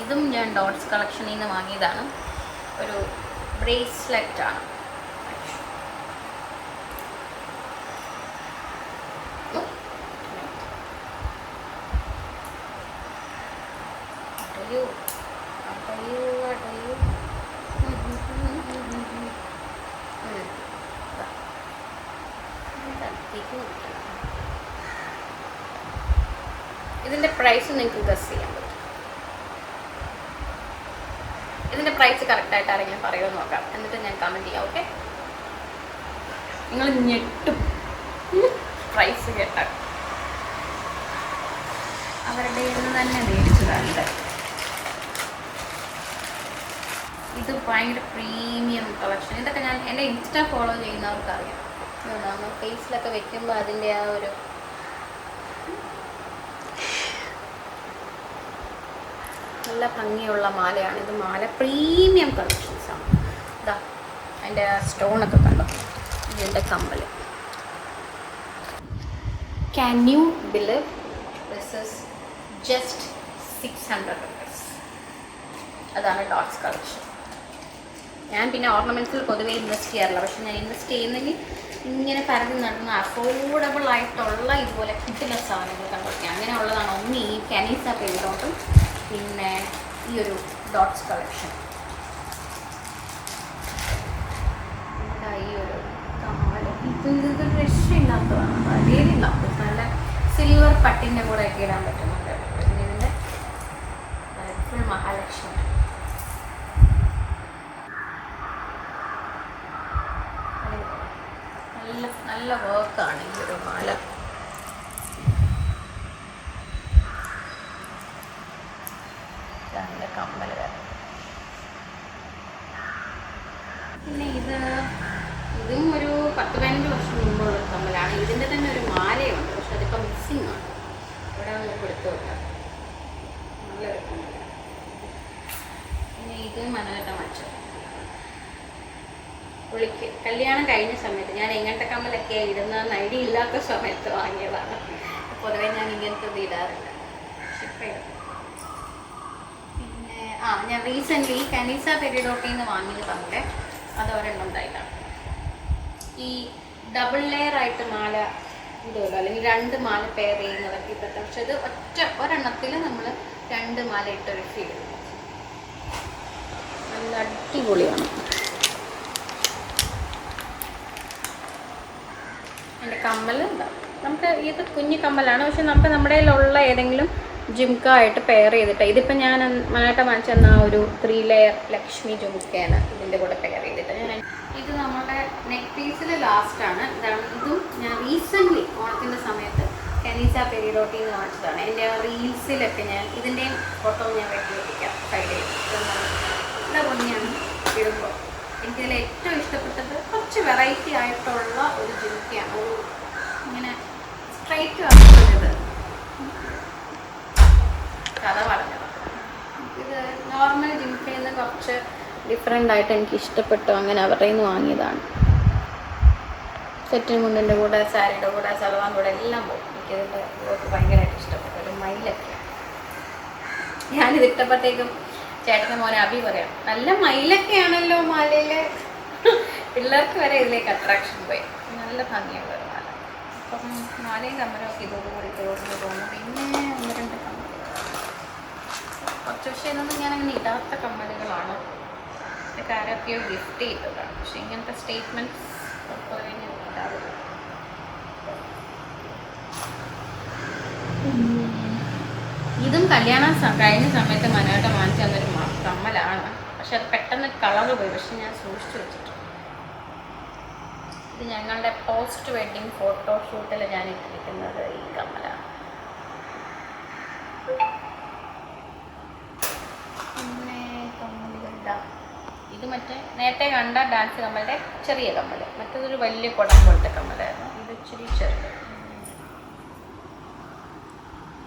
ഇതും ഞാൻ ഡോട്ട്സ് കളക്ഷനിൽ നിന്ന് വാങ്ങിയതാണ്. ഒരു ബ്രേസ്ലെറ്റ് ആണ്. ഇതിൻ്റെ പ്രൈസ് നിങ്ങൾക്ക് ഗസ് ചെയ്യാൻ പറ്റും. ഇതിൻ്റെ പ്രൈസ് കറക്റ്റായിട്ട് ആരെങ്കിലും പറയുമെന്ന് നോക്കാം, എന്നിട്ട് ഞാൻ കമൻറ്റ് ചെയ്യാം. ഓക്കെ, നിങ്ങൾ ഞെട്ടും പ്രൈസ് കേട്ടാൽ. അവരുടെ ഇന്ന് തന്നെ മേടിച്ചതാണ്. ഇത് ഭയങ്കര പ്രീമിയം കളക്ഷൻ. ഇതൊക്കെ ഞാൻ എൻ്റെ ഇൻസ്റ്റ ഫോളോ ചെയ്യുന്നവർക്ക് അറിയാം. നമ്മൾ ഫേസിലൊക്കെ വെക്കുമ്പോൾ അതിൻ്റെ ആ ഒരു നല്ല ഭംഗിയുള്ള മാലയാണ്. ഇത് മാല പ്രീമിയം കളക്ഷൻസാണ്. ഇതാ അതിൻ്റെ സ്റ്റോണൊക്കെ കണ്ടോ, ഇതിൻ്റെ കമ്മൽ. Can you believe this is just 600 rupees. അതാണ് ഡോട്ട്സ് കളക്ഷൻ. ഞാൻ പിന്നെ ഓർണമെൻറ്റ്സിൽ പൊതുവേ ഇൻവെസ്റ്റ് ചെയ്യാറില്ല. പക്ഷെ ഞാൻ ഇൻവെസ്റ്റ് ചെയ്യുന്നതിന് ഇങ്ങനെ പരതി നടന്ന അഫോർഡബിൾ ആയിട്ടുള്ള ഇതുപോലെ കിട്ടുന്ന സാധനങ്ങൾ കണ്ടോക്കെ അങ്ങനെയുള്ളതാണ്. ഒന്ന് ഈ കനീസ പെയിൻറ്റോട്ടും പിന്നെ ഈ ഒരു ഡോട്ട്സ് കളക്ഷൻ. ഇത് രക്ഷയില്ലാത്തതാണ്, വലിയില്ലാത്ത നല്ല സിൽവർ പട്ടിൻ്റെ കൂടെ ഒക്കെ ഇടാൻ പറ്റുന്നുണ്ട്. പിന്നെ ഇതിൻ്റെ ഫുൾ മഹാലക്ഷ്മി. നല്ല നല്ല വർക്കാണ് ഈ ഒരു മാല. നല്ല കമ്മൽ വരണം. പിന്നെ ഇതും ഒരു 10-15 വർഷം മുമ്പുള്ള കമ്മലാണ്. ഇതിൻ്റെ തന്നെ ഒരു മാലയുണ്ട്, പക്ഷെ അതിപ്പോൾ മിസ്സിങ് ആണ്. ഇവിടെ നമുക്ക് എടുത്തു വെക്കാം. നല്ലൊരു കമ്മൽ. പിന്നെ ഇത് മനോഹര മച്ചം പുള്ളിക്ക് കല്യാണം കഴിഞ്ഞ സമയത്ത് ഞാൻ എങ്ങനത്തെ കമ്മലൊക്കെയാണ് ഇടുന്നതെന്ന് ഐഡിയ ഇല്ലാത്ത സമയത്ത് വാങ്ങിയതാണ്. പൊതുവേ ഞാൻ ഇങ്ങനത്തെ ഇത് ഇടാറില്ല. പിന്നെ ഞാൻ റീസെൻ്റ്ലി കനീസ പെരിഡോട്ടിൽ നിന്ന് വാങ്ങിയത് കമ്മല്. അത് ഒരെണ്ണം ഉണ്ടായിട്ടാണ്. ഈ ഡബിൾ ലെയർ ആയിട്ട് മാല ഇടുമല്ലോ, അല്ലെങ്കിൽ 2 മാല പെയർ ചെയ്യുന്നതൊക്കെ ഇപ്പോഴത്തെ. പക്ഷെ ഇത് ഒരെണ്ണത്തിൽ നമ്മൾ 2 മാല ഇട്ടൊരു ഫീൽ. നല്ല അടിപൊളിയാണ്. എൻ്റെ കമ്മൽ ഉണ്ടാവും. നമുക്ക് ഇത് കുഞ്ഞു കമ്മലാണ്, പക്ഷെ നമുക്ക് നമ്മുടെ കയ്യിലുള്ള ഏതെങ്കിലും ജുംക്ക ആയിട്ട് പെയർ ചെയ്തിട്ട്, ഇതിപ്പോൾ ഞാൻ മനാട്ട വാങ്ങിച്ചു തന്ന ആ ഒരു 3 ലെയർ ലക്ഷ്മി ജുംക്കയാണ് ഇതിൻ്റെ കൂടെ പെയർ ചെയ്തിട്ട്. ഇത് നമ്മുടെ നെക്ക് പീസിൽ ലാസ്റ്റാണ്. ഇതും ഞാൻ റീസെൻ്റ്ലി ഓണത്തിൻ്റെ സമയത്ത് കനീസ പെരിഡോട്ടിൽ നിന്ന് വാങ്ങിച്ചതാണ്. എൻ്റെ റീൽസിലൊക്കെ ഞാൻ ഇതിൻ്റെയും ഫോട്ടോ ഞാൻ വെട്ടിക്കാം സൈഡിൽ. നല്ല ഭംഗിയാണ് ഇടുമ്പോൾ. എനിക്കതിൽ ഏറ്റവും ഇഷ്ടപ്പെട്ടത് കുറച്ച് വെറൈറ്റി ആയിട്ടുള്ള ഒരു ജുംക്കയാണ്. ഒരു ഇങ്ങനെ സ്ട്രൈറ്റ് ആയിട്ടുള്ളത് കഥ പറഞ്ഞത്. ഇത് നോർമൽ ജുംക്കയിൽ നിന്ന് കുറച്ച് ഡിഫറെൻ്റ് ആയിട്ട് എനിക്ക് ഇഷ്ടപ്പെട്ടു. അങ്ങനെ അവരുടെ നിന്ന് വാങ്ങിയതാണ്. സെറ്റിൻ മുണ്ടിൻ്റെ കൂടെ, സാരിയുടെ കൂടെ, സൽവാറിൻ്റെ കൂടെ എല്ലാം പോകും. എനിക്കിതിൻ്റെ വർക്ക് ഭയങ്കരമായിട്ട് ഇഷ്ടപ്പെട്ടു. ഒരു മയിലൊക്കെയാണ്. ഞാനിത് ഇട്ടപ്പോഴത്തേക്കും ചേട്ടൻ്റെ മോനെ അഭി പറയാം, നല്ല മയിലൊക്കെയാണല്ലോ മാലയിൽ. പിള്ളേർക്ക് വരെ ഇതിലേക്ക് അട്രാക്ഷൻ പോയി. നല്ല ഭംഗിയുള്ള ഒരു മാല. അപ്പം മാലയും കമ്മലൊക്കെ ഇതോടുകൂടി തോന്നുന്നു തോന്നുന്നു. പിന്നെ 1-2 കമ്മലുകൾ കുറച്ച്, പക്ഷേ ഇതൊന്നും ഞാനങ്ങനെ ഇടാത്ത കമ്മലുകളാണ്. ഇതൊക്കെ ആരൊക്കെയോ ഗിഫ്റ്റ് ചെയ്തതാണ്. പക്ഷെ ഇങ്ങനത്തെ സ്റ്റേറ്റ്മെൻറ്റ്സ് ഇടാറില്ല. ഇതും കല്യാണം കഴിഞ്ഞ സമയത്ത് മനോഹര വാങ്ങിച്ചു തന്നൊരു കമ്മലാണ്. പക്ഷെ അത് പെട്ടെന്ന് കളർ പോയി. പക്ഷെ ഞാൻ സൂക്ഷിച്ചു വെച്ചിട്ടുണ്ട്. ഇത് ഞങ്ങളുടെ പോസ്റ്റ് വെഡ്ഡിങ് ഫോട്ടോഷൂട്ടിൽ ഞാൻ ഇട്ടിരിക്കുന്നത് ഈ കമ്മലാണ്. പിന്നെ കമ്മലുകളുടെ ഇത് മറ്റേ നേരത്തെ കണ്ട ഡാൻസ് കമ്മലിൻ്റെ ചെറിയ കമ്മൽ. മറ്റേതൊരു വലിയ കുടം പോലത്തെ കമ്മലായിരുന്നു. ഇത് ഇച്ചിരി ചെറുത്.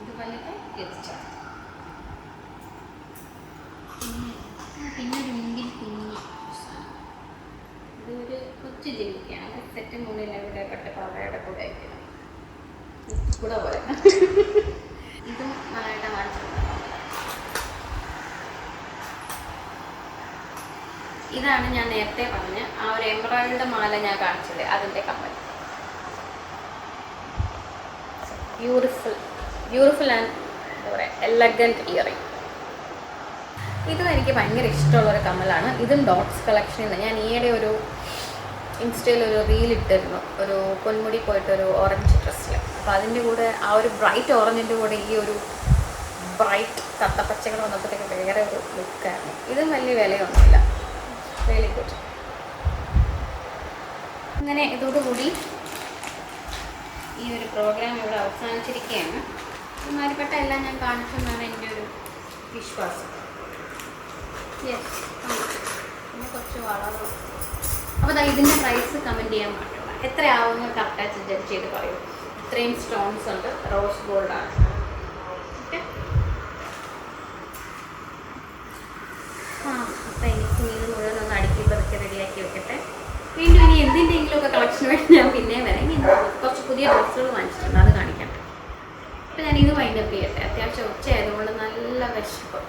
ഇത് വന്നിട്ട് തിരിച്ച. പിന്നെ ഒരു മുമ്പിൽ കുഞ്ഞി ഇതൊരു കൊച്ചു ജെല്ലിക്കാണ്. സെറ്റ് മുന്നിൽ ഇവിടെ കട്ട പവയുടെ കൂടെ കൂടെ പോലെ. ഇതും നന്നായിട്ട് വാങ്ങിച്ചിട്ടുണ്ട്. ഇതാണ് ഞാൻ നേരത്തെ പറഞ്ഞ ആ ഒരു എംബ്രോയിഡറി മാല ഞാൻ കാണിച്ചത്, അതിൻ്റെ കമ്മൽ. ബ്യൂട്ടിഫുൾ ആൻഡ് എന്താ പറയുക, എലഗൻറ്റ് ഇയറിംഗ്. ഇതും എനിക്ക് ഭയങ്കര ഇഷ്ടമുള്ളൊരു കമ്മലാണ്. ഇതും ഡോട്ട്സ് കളക്ഷനിൽ നിന്ന്. ഞാൻ ഈയിടെ ഒരു ഇൻസ്റ്റയിൽ ഒരു റീൽ ഇട്ടിരുന്നു, ഒരു പൊന്മുടി പോയിട്ടൊരു ഓറഞ്ച് ഡ്രസ്സിൽ. അപ്പോൾ അതിൻ്റെ കൂടെ ആ ഒരു ബ്രൈറ്റ് ഓറഞ്ചിൻ്റെ കൂടെ ഈ ഒരു ബ്രൈറ്റ് തത്തപ്പച്ചകൾ വന്നപ്പോഴത്തേക്ക് വേറെ ഒരു ലുക്കായിരുന്നു. ഇതും വലിയ വിലയൊന്നുമില്ല. Very good. അങ്ങനെ ഇതോടുകൂടി ഈ ഒരു പ്രോഗ്രാം ഇവിടെ അവസാനിച്ചിരിക്കുകയാണ്. മാരിപ്പെട്ട എല്ലാം ഞാൻ കാണിച്ചെന്നാണ് എൻ്റെ ഒരു വിശ്വാസം. യെസ്, പിന്നെ കുറച്ച് വളർന്നു. അപ്പോൾ ഇതിൻ്റെ പ്രൈസ് കമൻറ്റ് ചെയ്യാൻ പാടില്ല. എത്രയാവുമെന്ന് കറക്റ്റായിട്ട് ജഡ്ജ് ചെയ്ത് പറയൂ. ഇത്രയും സ്റ്റോൺസ് ഉണ്ട്, റോസ് ഗോൾഡാണ്. ഓക്കെ, അപ്പോൾ എനിക്ക് ഇത് മുഴുവൻ ഒന്ന് അടുക്കി പതുക്കെ റെഡിയാക്കി വെക്കട്ടെ. വീണ്ടും ഇനി എന്തിൻ്റെയെങ്കിലുമൊക്കെ കളക്ഷൻ വേണ്ടി ഞാൻ പിന്നെ വരാം. ഇനി കുറച്ച് പുതിയ ഡ്രസ്സുകൾ വാങ്ങിച്ചിട്ടുണ്ട്, അത് കാണിക്കട്ടെ. അപ്പോൾ ഞാനിത് വൈൻഡപ്പ് ചെയ്യട്ടെ. അത്യാവശ്യം ഉച്ചയായതുകൊണ്ട് നല്ല വിശപ്പ്.